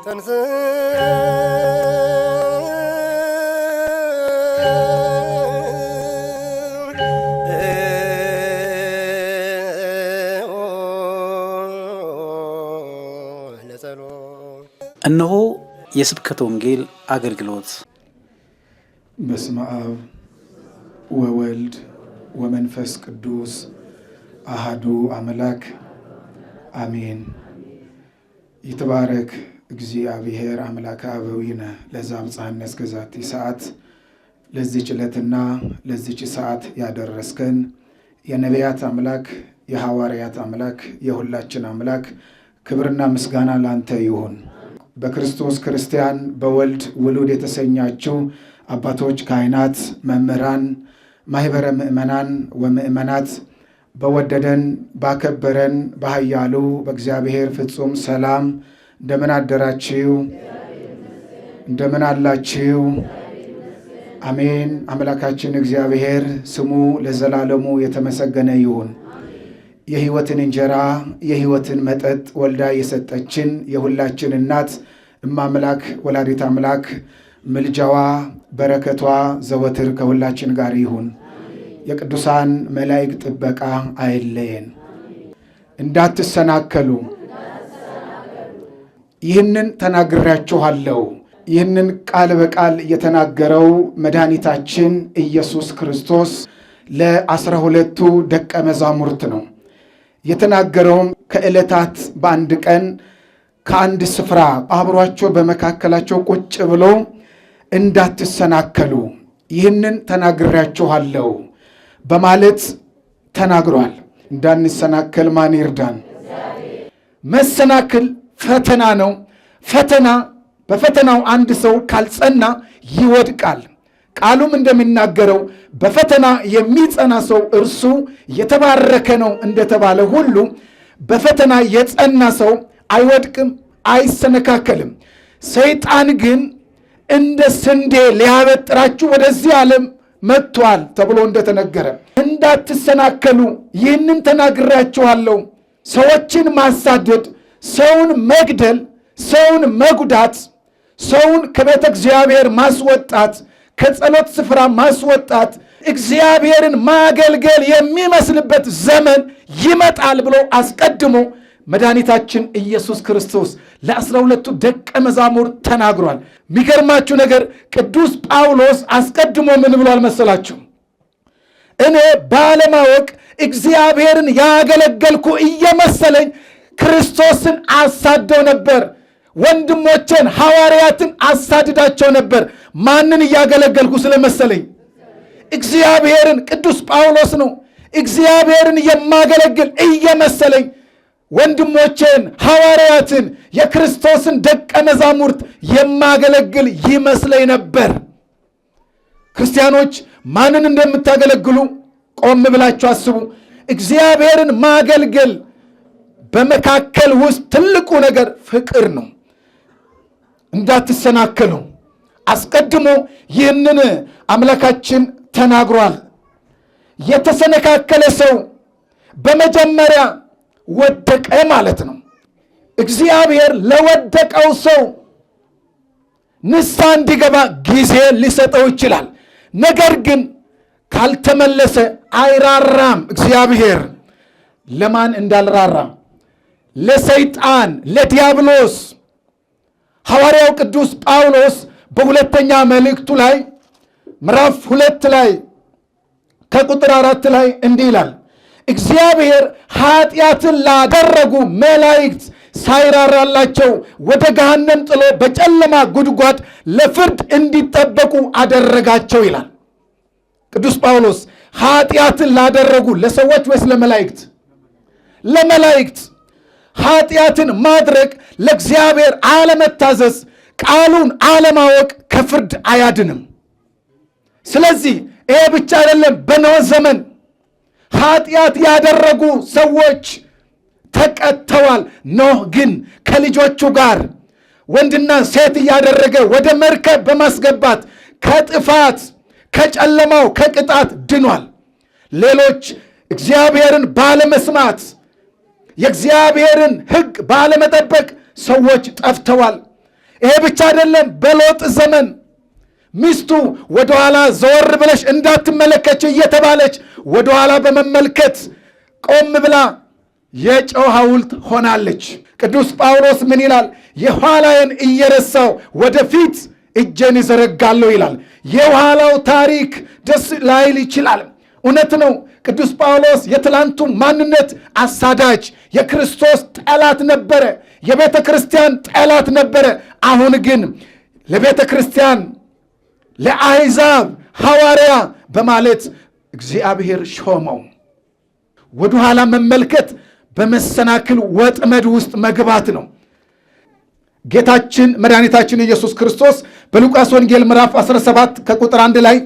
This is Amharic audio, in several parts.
እነሆ የስብከተ ወንጌል አገልግሎት። በስመ አብ ወወልድ ወመንፈስ ቅዱስ አሐዱ አምላክ አሜን። ይትባረክ እግዚአብሔር አምላከ አበዊነ ለዘአብጽሐነ እስከ ዛቲ ሰዓት። ለዚህች ዕለትና ለዚህች ሰዓት ያደረስከን የነቢያት አምላክ የሐዋርያት አምላክ የሁላችን አምላክ ክብርና ምስጋና ላንተ ይሁን። በክርስቶስ ክርስቲያን በወልድ ውሉድ የተሰኛችሁ አባቶች፣ ካህናት፣ መምህራን፣ ማኅበረ ምእመናን ወምእመናት በወደደን ባከበረን በኃያሉ በእግዚአብሔር ፍጹም ሰላም እንደምን አደራችሁ? እንደምን አላችሁ? አሜን። አምላካችን እግዚአብሔር ስሙ ለዘላለሙ የተመሰገነ ይሁን። የሕይወትን እንጀራ የሕይወትን መጠጥ ወልዳ የሰጠችን የሁላችን እናት እማምላክ ወላዲት አምላክ ምልጃዋ በረከቷ ዘወትር ከሁላችን ጋር ይሁን። የቅዱሳን መላእክት ጥበቃ አይለየን። እንዳትሰናከሉ ይህንን ተናግሬያችኋለሁ። ይህንን ቃል በቃል የተናገረው መድኃኒታችን ኢየሱስ ክርስቶስ ለ12ቱ ደቀ መዛሙርት ነው። የተናገረውም ከዕለታት በአንድ ቀን ከአንድ ስፍራ አብሯቸው በመካከላቸው ቁጭ ብሎ እንዳትሰናከሉ ይህንን ተናግሬያችኋለሁ በማለት ተናግሯል። እንዳንሰናከል ማን ይርዳን? መሰናክል ፈተና ነው። በፈተናው አንድ ሰው ካልጸና ይወድቃል። ቃሉም እንደሚናገረው በፈተና የሚጸና ሰው እርሱ የተባረከ ነው እንደተባለ ሁሉ በፈተና የጸና ሰው አይወድቅም፣ አይሰነካከልም። ሰይጣን ግን እንደ ስንዴ ሊያበጥራችሁ ወደዚህ ዓለም መጥቷል ተብሎ እንደተነገረ እንዳትሰናከሉ ይህንን ተናግሬያችኋለሁ። ሰዎችን ማሳደድ፣ ሰውን መግደል፣ ሰውን መጉዳት፣ ሰውን ከቤተ እግዚአብሔር ማስወጣት፣ ከጸሎት ስፍራ ማስወጣት፣ እግዚአብሔርን ማገልገል የሚመስልበት ዘመን ይመጣል ብሎ አስቀድሞ መድኃኒታችን ኢየሱስ ክርስቶስ ለ12ቱ ደቀ መዛሙርት ተናግሯል። የሚገርማችሁ ነገር ቅዱስ ጳውሎስ አስቀድሞ ምን ብሏል መሰላችሁ? እኔ ባለማወቅ እግዚአብሔርን ያገለገልኩ እየመሰለኝ ክርስቶስን አሳደው ነበር። ወንድሞቼን ሐዋርያትን አሳድዳቸው ነበር። ማንን እያገለገልኩ ስለመሰለኝ? እግዚአብሔርን። ቅዱስ ጳውሎስ ነው እግዚአብሔርን የማገለግል እየመሰለኝ ወንድሞቼን ሐዋርያትን የክርስቶስን ደቀ መዛሙርት የማገለግል ይመስለኝ ነበር። ክርስቲያኖች ማንን እንደምታገለግሉ ቆም ብላችሁ አስቡ። እግዚአብሔርን ማገልገል በመካከል ውስጥ ትልቁ ነገር ፍቅር ነው። እንዳትሰናከሉ አስቀድሞ ይህንን አምላካችን ተናግሯል። የተሰነካከለ ሰው በመጀመሪያ ወደቀ ማለት ነው። እግዚአብሔር ለወደቀው ሰው ንስሐ እንዲገባ ጊዜ ሊሰጠው ይችላል። ነገር ግን ካልተመለሰ አይራራም። እግዚአብሔር ለማን እንዳልራራ ለሰይጣን፣ ለዲያብሎስ። ሐዋርያው ቅዱስ ጳውሎስ በሁለተኛ መልእክቱ ላይ ምዕራፍ 2 ላይ ከቁጥር 4 ላይ እንዲህ ይላል፣ እግዚአብሔር ኃጢአትን ላደረጉ መላእክት ሳይራራላቸው ወደ ገሃነም ጥሎ በጨለማ ጉድጓድ ለፍርድ እንዲጠበቁ አደረጋቸው ይላል ቅዱስ ጳውሎስ። ኃጢአትን ላደረጉ ለሰዎች ወይስ ለመላእክት? ለመላእክት። ኃጢአትን ማድረግ ለእግዚአብሔር አለመታዘዝ፣ ቃሉን አለማወቅ ከፍርድ አያድንም። ስለዚህ ይሄ ብቻ አይደለም። በኖህ ዘመን ኃጢአት ያደረጉ ሰዎች ተቀጥተዋል። ኖህ ግን ከልጆቹ ጋር ወንድና ሴት እያደረገ ወደ መርከብ በማስገባት ከጥፋት ከጨለማው ከቅጣት ድኗል። ሌሎች እግዚአብሔርን ባለመስማት የእግዚአብሔርን ሕግ ባለመጠበቅ ሰዎች ጠፍተዋል። ይሄ ብቻ አይደለም። በሎጥ ዘመን ሚስቱ ወደኋላ ዘወር ብለሽ እንዳትመለከች እየተባለች ወደኋላ በመመልከት ቆም ብላ የጨው ሐውልት ሆናለች። ቅዱስ ጳውሎስ ምን ይላል? የኋላዬን እየረሳው ወደፊት እጄን ይዘረጋለሁ ይላል። የኋላው ታሪክ ደስ ላይል ይችላል። እውነት ነው። ቅዱስ ጳውሎስ የትላንቱ ማንነት አሳዳጅ፣ የክርስቶስ ጠላት ነበረ። የቤተ ክርስቲያን ጠላት ነበረ። አሁን ግን ለቤተ ክርስቲያን ለአሕዛብ ሐዋርያ በማለት እግዚአብሔር ሾመው። ወደ ኋላ መመልከት በመሰናክል ወጥመድ ውስጥ መግባት ነው። ጌታችን መድኃኒታችን ኢየሱስ ክርስቶስ በሉቃስ ወንጌል ምዕራፍ 17 ከቁጥር 1 ላይ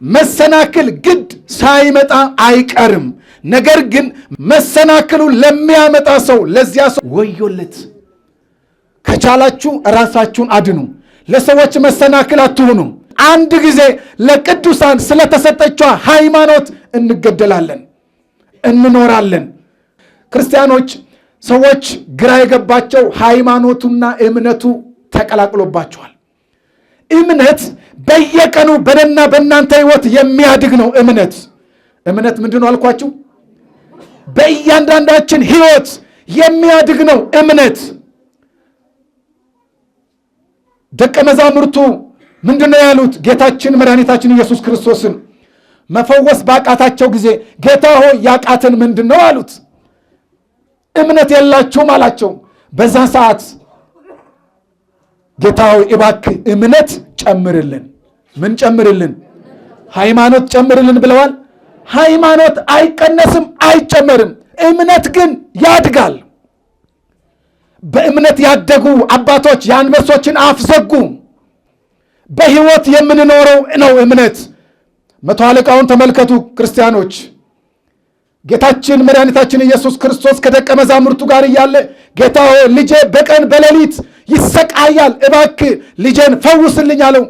መሰናክል ግድ ሳይመጣ አይቀርም፣ ነገር ግን መሰናክሉ ለሚያመጣ ሰው ለዚያ ሰው ወዮለት። ከቻላችሁ ራሳችሁን አድኑ፣ ለሰዎች መሰናክል አትሁኑ። አንድ ጊዜ ለቅዱሳን ስለተሰጠችው ሃይማኖት እንገደላለን፣ እንኖራለን። ክርስቲያኖች ሰዎች ግራ የገባቸው ሃይማኖቱና እምነቱ ተቀላቅሎባቸዋል። እምነት በየቀኑ በእኔና በእናንተ ሕይወት የሚያድግ ነው። እምነት ምንድን ነው አልኳችሁ? በእያንዳንዳችን ሕይወት የሚያድግ ነው እምነት። ደቀ መዛሙርቱ ምንድን ነው ያሉት? ጌታችን መድኃኒታችን ኢየሱስ ክርስቶስን መፈወስ ባቃታቸው ጊዜ ጌታ ሆይ ያቃተን ምንድን ነው አሉት። እምነት የላችሁም አላቸው። በዛ ሰዓት ጌታ ሆይ እባክህ እምነት ጨምርልን። ምን ጨምርልን? ሃይማኖት ጨምርልን ብለዋል። ሃይማኖት አይቀነስም አይጨመርም፣ እምነት ግን ያድጋል። በእምነት ያደጉ አባቶች የአንበሶችን አፍ ዘጉ። በሕይወት የምንኖረው ነው እምነት። መቶ አለቃውን ተመልከቱ ክርስቲያኖች። ጌታችን መድኃኒታችን ኢየሱስ ክርስቶስ ከደቀ መዛሙርቱ ጋር እያለ ጌታ ሆይ ልጄ በቀን በሌሊት ይሰቃያል፣ እባክህ ልጄን ፈውስልኝ አለው።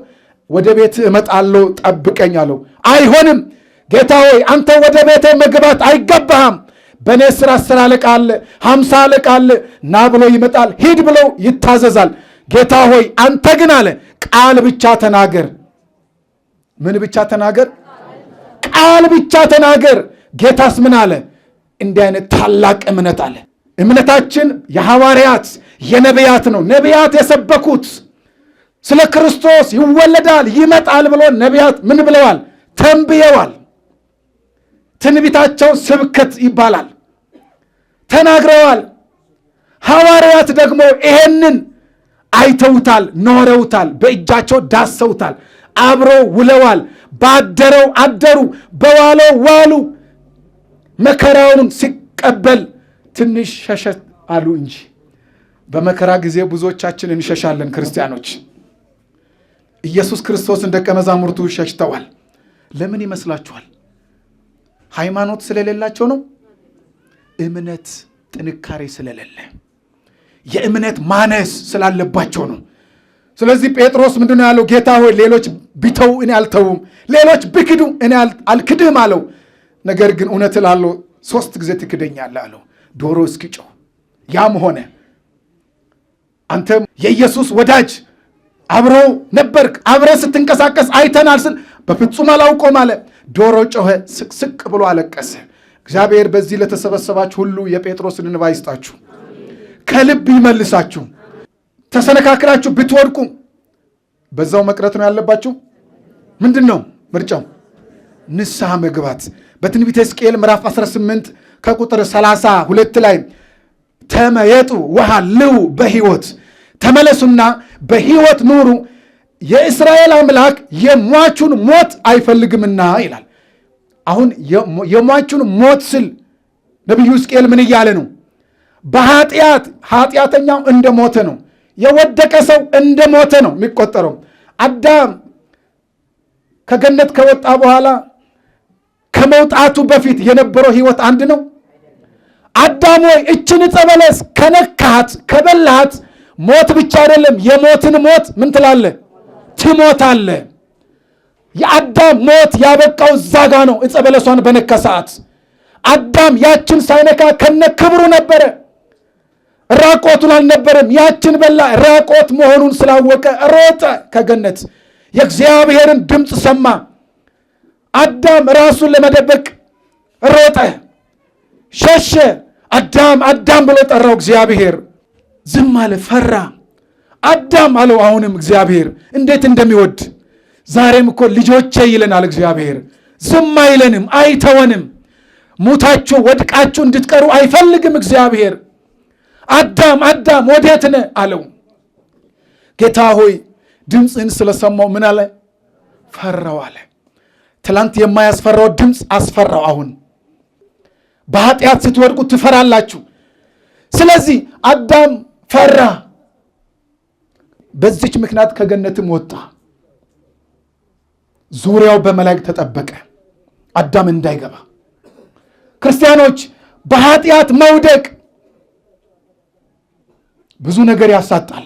ወደ ቤት እመጣለሁ ጠብቀኝ አለው። አይሆንም ጌታ ሆይ አንተ ወደ ቤቴ መግባት አይገባህም፣ በእኔ ስራ 10 አለቃ አለ፣ 50 አለቃ አለ፣ ና ብሎ ይመጣል፣ ሂድ ብሎ ይታዘዛል። ጌታ ሆይ አንተ ግን አለ ቃል ብቻ ተናገር። ምን ብቻ ተናገር? ቃል ብቻ ተናገር። ጌታስ ምን አለ? እንዲህ አይነት ታላቅ እምነት አለ። እምነታችን የሐዋርያት የነቢያት ነው። ነቢያት የሰበኩት ስለ ክርስቶስ ይወለዳል ይመጣል ብሎ ነቢያት ምን ብለዋል? ተንብየዋል። ትንቢታቸው ስብከት ይባላል። ተናግረዋል። ሐዋርያት ደግሞ ይሄንን አይተውታል፣ ኖረውታል፣ በእጃቸው ዳሰውታል፣ አብረው ውለዋል። ባደረው አደሩ፣ በዋለው ዋሉ። መከራውን ሲቀበል ትንሽ ሸሸት አሉ እንጂ በመከራ ጊዜ ብዙዎቻችን እንሸሻለን። ክርስቲያኖች ኢየሱስ ክርስቶስን ደቀ መዛሙርቱ ሸሽተዋል። ለምን ይመስላችኋል? ሃይማኖት ስለሌላቸው ነው? እምነት ጥንካሬ ስለሌለ፣ የእምነት ማነስ ስላለባቸው ነው። ስለዚህ ጴጥሮስ ምንድነው ያለው? ጌታ ሆይ ሌሎች ቢተው እኔ አልተውም፣ ሌሎች ቢክዱ እኔ አልክድህም አለው። ነገር ግን እውነት እላለሁ 3 ጊዜ ትክደኛለህ አለው። ዶሮ እስኪጮህ ያም ሆነ። አንተም የኢየሱስ ወዳጅ አብሮ ነበርክ፣ አብረ ስትንቀሳቀስ አይተናል ስል በፍጹም አላውቀውም አለ። ዶሮ ጮኸ፣ ስቅስቅ ብሎ አለቀሰ። እግዚአብሔር በዚህ ለተሰበሰባችሁ ሁሉ የጴጥሮስን እንባ ይስጣችሁ፣ ከልብ ይመልሳችሁ። ተሰነካክላችሁ ብትወድቁ በዛው መቅረት ነው ያለባችሁ። ምንድን ነው ምርጫው? ንስሐ መግባት። በትንቢተ ሕዝቅኤል ምዕራፍ 18 ከቁጥር 32 ላይ ተመየጡ ወሃልው በሕይወት ተመለሱና በሕይወት ኑሩ፣ የእስራኤል አምላክ የሟቹን ሞት አይፈልግምና ይላል። አሁን የሟቹን ሞት ስል ነቢዩ ሕዝቅኤል ምን እያለ ነው? ኃጢአተኛው እንደ ሞተ ነው፣ የወደቀ ሰው እንደ ሞተ ነው የሚቆጠረው። አዳም ከገነት ከወጣ በኋላ ከመውጣቱ በፊት የነበረው ሕይወት አንድ ነው። አዳም ሆይ እችን ዕፀ በለስ ከነካሃት ከበላሃት ሞት ብቻ አይደለም የሞትን ሞት ምን ትላለህ? ትሞታለህ። የአዳም ሞት ያበቃው እዛ ጋ ነው። ዕፀ በለሷን በነካ ሰዓት አዳም ያችን ሳይነካ ከነ ክብሩ ነበረ። ራቆቱን አልነበረም። ያችን በላ። ራቆት መሆኑን ስላወቀ ሮጠ ከገነት። የእግዚአብሔርን ድምፅ ሰማ። አዳም ራሱን ለመደበቅ ሮጠ፣ ሸሸ። አዳም አዳም ብሎ ጠራው እግዚአብሔር። ዝም አለ፣ ፈራ። አዳም አለው። አሁንም እግዚአብሔር እንዴት እንደሚወድ ዛሬም እኮ ልጆቼ ይለናል እግዚአብሔር። ዝም አይለንም፣ አይተወንም። ሙታችሁ ወድቃችሁ እንድትቀሩ አይፈልግም እግዚአብሔር። አዳም አዳም ወዴት ነህ አለው። ጌታ ሆይ ድምፅህን ስለሰማው ምን አለ? ፈራው አለ። ትላንት የማያስፈራው ድምፅ አስፈራው። አሁን በኃጢአት ስትወድቁ ትፈራላችሁ። ስለዚህ አዳም ፈራ። በዚች ምክንያት ከገነትም ወጣ። ዙሪያው በመላእክት ተጠበቀ አዳም እንዳይገባ። ክርስቲያኖች በኃጢአት መውደቅ ብዙ ነገር ያሳጣል።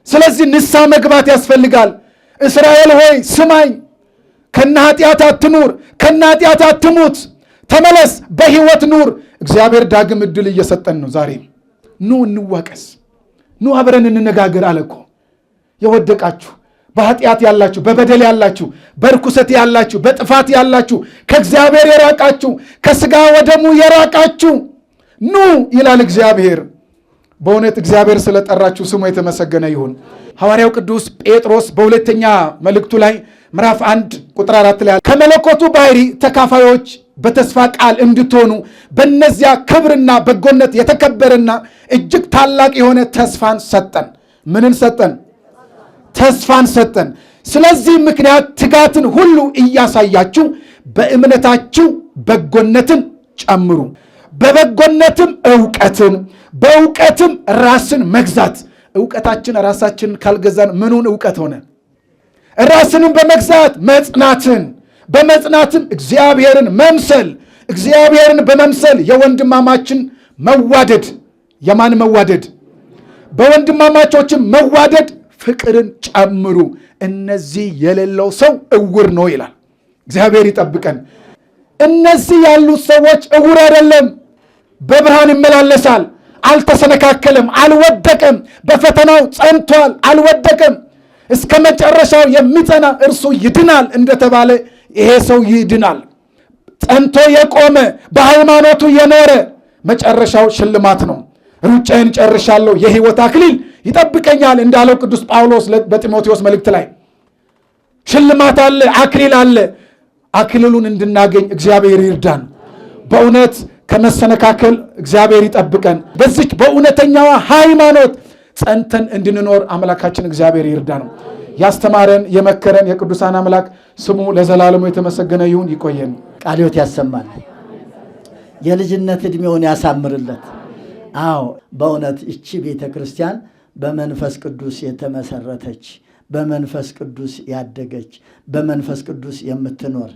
ስለዚህ ንስሐ መግባት ያስፈልጋል። እስራኤል ሆይ ስማኝ፣ ከነ ኃጢአት አትኑር፣ ከነ ኃጢአት አትሙት፣ ተመለስ፣ በሕይወት ኑር። እግዚአብሔር ዳግም ዕድል እየሰጠን ነው። ዛሬም ኑ እንዋቀስ፣ ኑ አብረን እንነጋገር አለ እኮ። የወደቃችሁ በኃጢአት ያላችሁ፣ በበደል ያላችሁ፣ በርኩሰት ያላችሁ፣ በጥፋት ያላችሁ፣ ከእግዚአብሔር የራቃችሁ፣ ከሥጋ ወደሙ የራቃችሁ ኑ ይላል እግዚአብሔር። በእውነት እግዚአብሔር ስለጠራችሁ ስሙ የተመሰገነ ይሁን። ሐዋርያው ቅዱስ ጴጥሮስ በሁለተኛ መልእክቱ ላይ ምዕራፍ 1 ቁጥር 4 ላይ ከመለኮቱ ባህሪ ተካፋዮች በተስፋ ቃል እንድትሆኑ በእነዚያ ክብርና በጎነት የተከበረና እጅግ ታላቅ የሆነ ተስፋን ሰጠን። ምንን ሰጠን? ተስፋን ሰጠን። ስለዚህ ምክንያት ትጋትን ሁሉ እያሳያችሁ በእምነታችሁ በጎነትን ጨምሩ፣ በበጎነትም ዕውቀትን፣ በእውቀትም ራስን መግዛት። ዕውቀታችን ራሳችንን ካልገዛን ምኑን ዕውቀት ሆነ? ራስንም በመግዛት መጽናትን፣ በመጽናትም እግዚአብሔርን መምሰል፣ እግዚአብሔርን በመምሰል የወንድማማችን መዋደድ። የማን መዋደድ? በወንድማማቾችም መዋደድ ፍቅርን ጨምሩ። እነዚህ የሌለው ሰው እውር ነው ይላል። እግዚአብሔር ይጠብቀን። እነዚህ ያሉት ሰዎች እውር አይደለም፣ በብርሃን ይመላለሳል። አልተሰነካከለም፣ አልወደቀም። በፈተናው ጸንቷል፣ አልወደቀም። እስከ መጨረሻው የሚጸና እርሱ ይድናል እንደተባለ ይሄ ሰው ይድናል። ጸንቶ የቆመ በሃይማኖቱ የኖረ መጨረሻው ሽልማት ነው። ሩጫዬን ጨርሻለሁ፣ የሕይወት አክሊል ይጠብቀኛል እንዳለው ቅዱስ ጳውሎስ በጢሞቴዎስ መልእክት ላይ ሽልማት አለ፣ አክሊል አለ። አክሊሉን እንድናገኝ እግዚአብሔር ይርዳን። በእውነት ከመሰነካከል እግዚአብሔር ይጠብቀን። በዚች በእውነተኛዋ ሃይማኖት ጸንተን እንድንኖር አምላካችን እግዚአብሔር ይርዳን። ያስተማረን የመከረን የቅዱሳን አምላክ ስሙ ለዘላለሙ የተመሰገነ ይሁን። ይቆየን። ቃለ ሕይወት ያሰማል፣ የልጅነት ዕድሜውን ያሳምርለት። አዎ በእውነት እቺ ቤተ ክርስቲያን በመንፈስ ቅዱስ የተመሰረተች፣ በመንፈስ ቅዱስ ያደገች፣ በመንፈስ ቅዱስ የምትኖር።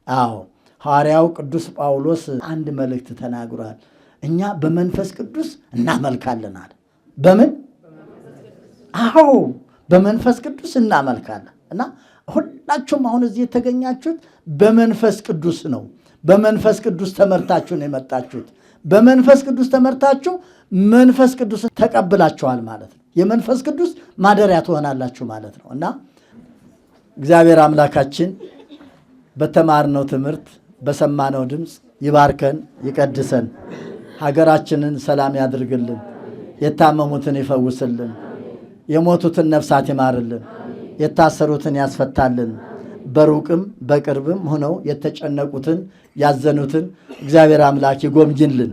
አዎ ሐዋርያው ቅዱስ ጳውሎስ አንድ መልእክት ተናግሯል። እኛ በመንፈስ ቅዱስ እናመልካለን አለ። በምን? አዎ በመንፈስ ቅዱስ እናመልካለን። እና ሁላችሁም አሁን እዚህ የተገኛችሁት በመንፈስ ቅዱስ ነው። በመንፈስ ቅዱስ ተመርታችሁ ነው የመጣችሁት። በመንፈስ ቅዱስ ተመርታችሁ መንፈስ ቅዱስ ተቀብላችኋል ማለት ነው። የመንፈስ ቅዱስ ማደሪያ ትሆናላችሁ ማለት ነው። እና እግዚአብሔር አምላካችን በተማርነው ትምህርት በሰማነው ድምፅ ይባርከን፣ ይቀድሰን፣ ሀገራችንን ሰላም ያድርግልን፣ የታመሙትን ይፈውስልን፣ የሞቱትን ነፍሳት ይማርልን፣ የታሰሩትን ያስፈታልን፣ በሩቅም በቅርብም ሆነው የተጨነቁትን ያዘኑትን እግዚአብሔር አምላክ ይጎብኝልን።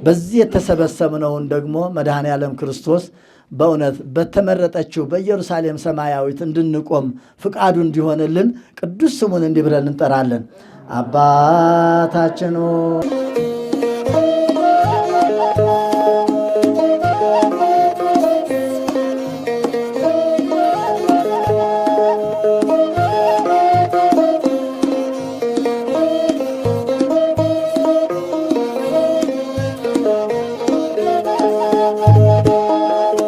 በዚህ የተሰበሰብነውን ደግሞ መድኃኔ ዓለም ክርስቶስ በእውነት በተመረጠችው በኢየሩሳሌም ሰማያዊት እንድንቆም ፍቃዱ እንዲሆንልን ቅዱስ ስሙን እንዲህ ብለን እንጠራለን። አባታችን